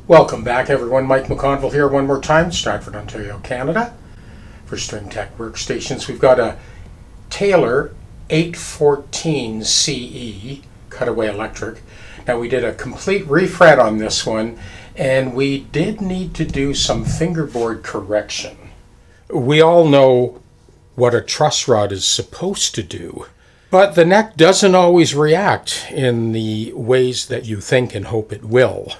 Welcome back, everyone. Mike McConville here one more time, Stratford, Ontario, Canada, for StringTech Workstations. We've got a Taylor 814 CE cutaway electric. Now, we did a complete refret on this one, and we did need to do some fingerboard correction. We all know what a truss rod is supposed to do, but the neck doesn't always react in the ways that you think and hope it will.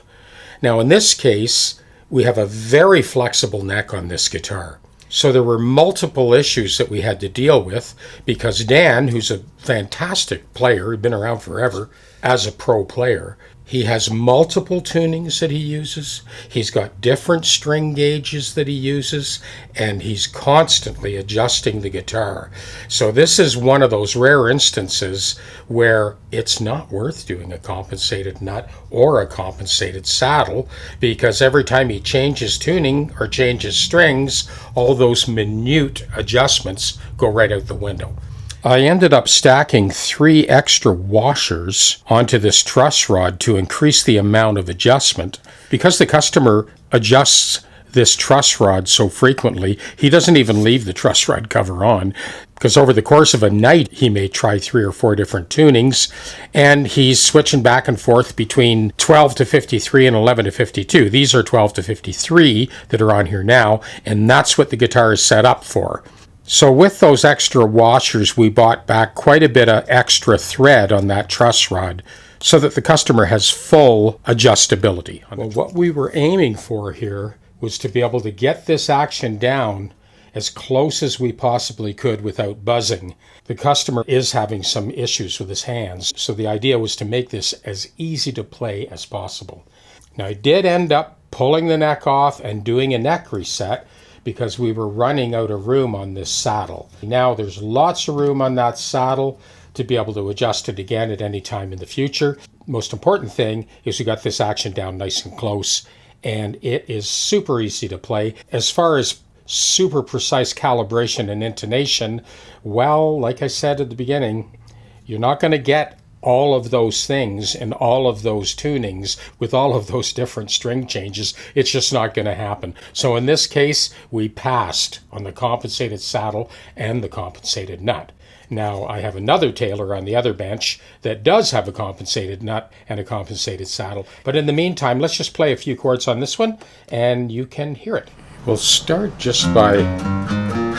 Now, in this case, we have a very flexible neck on this guitar. So there were multiple issues that we had to deal with because Dan, who's a fantastic player, he'd been around forever as a pro player, he has multiple tunings that he uses. He's got different string gauges that he uses, and he's constantly adjusting the guitar. So this is one of those rare instances where it's not worth doing a compensated nut or a compensated saddle, because every time he changes tuning or changes strings, all those minute adjustments go right out the window. I ended up stacking 3 extra washers onto this truss rod to increase the amount of adjustment. Because the customer adjusts this truss rod so frequently, he doesn't even leave the truss rod cover on, because over the course of a night he may try 3 or 4 different tunings, and he's switching back and forth between 12 to 53 and 11 to 52. These are 12 to 53 that are on here now, and that's what the guitar is set up for. So with those extra washers, we bought back quite a bit of extra thread on that truss rod so that the customer has full adjustability. Well, what we were aiming for here was to be able to get this action down as close as we possibly could without buzzing. The customer is having some issues with his hands, so the idea was to make this as easy to play as possible. Now, I did end up pulling the neck off and doing a neck reset, because we were running out of room on this saddle. Now there's lots of room on that saddle to be able to adjust it again at any time in the future. Most important thing is we got this action down nice and close, and it is super easy to play. As far as super precise calibration and intonation, well, like I said at the beginning, you're not going to get all of those things and all of those tunings with all of those different string changes. It's just not going to happen. So in this case, we passed on the compensated saddle and the compensated nut. Now, I have another Taylor on the other bench that does have a compensated nut and a compensated saddle. But in the meantime, let's just play a few chords on this one, and you can hear it. We'll start just by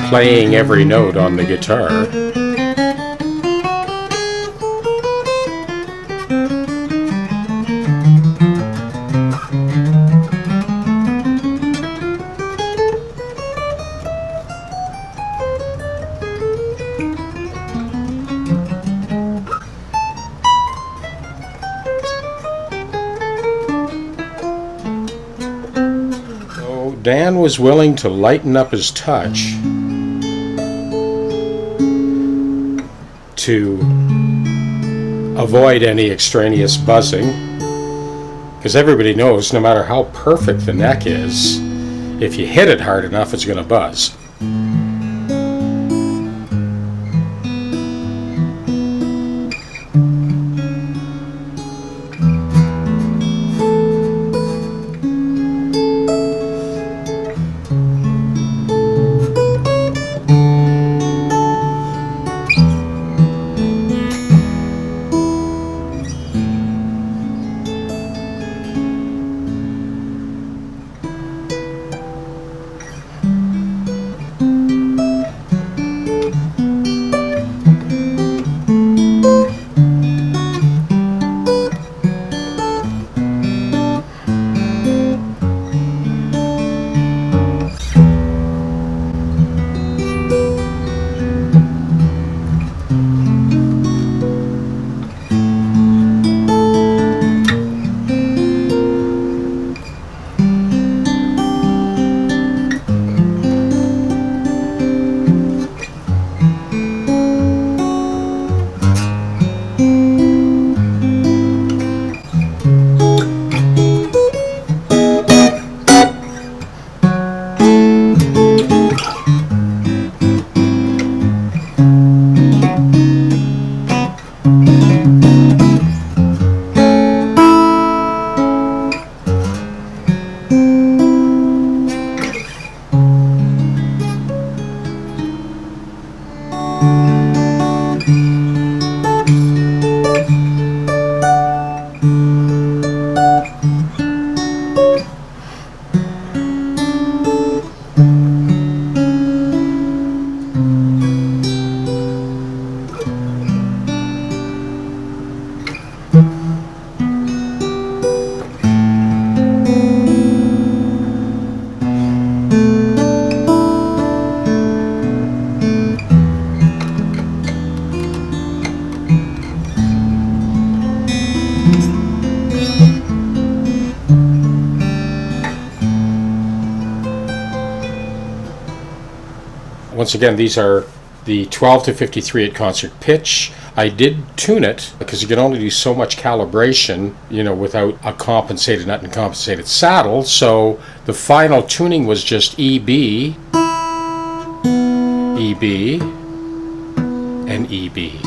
playing every note on the guitar. Dan was willing to lighten up his touch to avoid any extraneous buzzing, because everybody knows no matter how perfect the neck is, if you hit it hard enough, it's going to buzz. once again, these are the 12 to 53 at concert pitch. I did tune it because you can only do so much calibration, without a compensated nut and compensated saddle. So the final tuning was just EB, EB, and EB.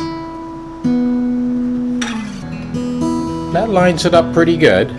That lines it up pretty good.